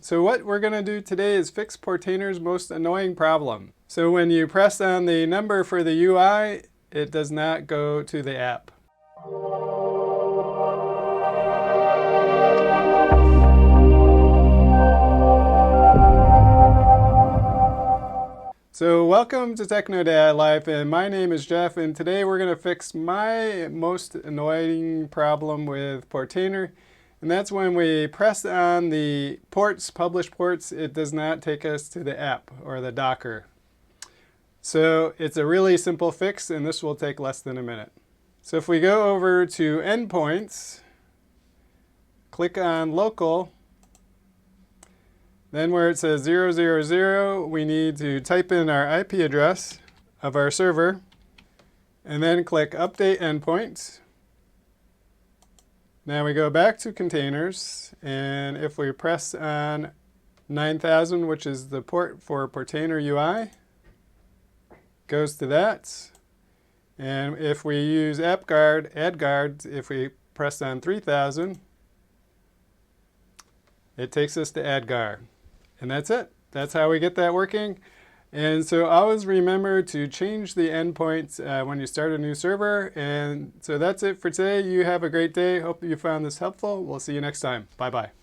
So what we're going to do today is fix Portainer's most annoying problem. So when you press on the number for the UI, it does not go to the app. So welcome to TechnoDadLife, and my name is Jeff, and today we're going to fix my most annoying problem with Portainer. And that's when we press on the ports, publish ports, it does not take us to the app or the Docker. So it's a really simple fix, and this will take less than a minute. So if we go over to endpoints, click on local, then where it says 000, we need to type in our IP address of our server, and then click update endpoints. Now we go back to containers, and if we press on 9000, which is the port for Portainer UI, goes to that. And if we use add guard, if we press on 3000, it takes us to add guard. And that's it. That's how we get that working. And so always remember to change the endpoints when you start a new server. And so that's it for today. You have a great day. Hope you found this helpful. We'll see you next time. Bye-bye.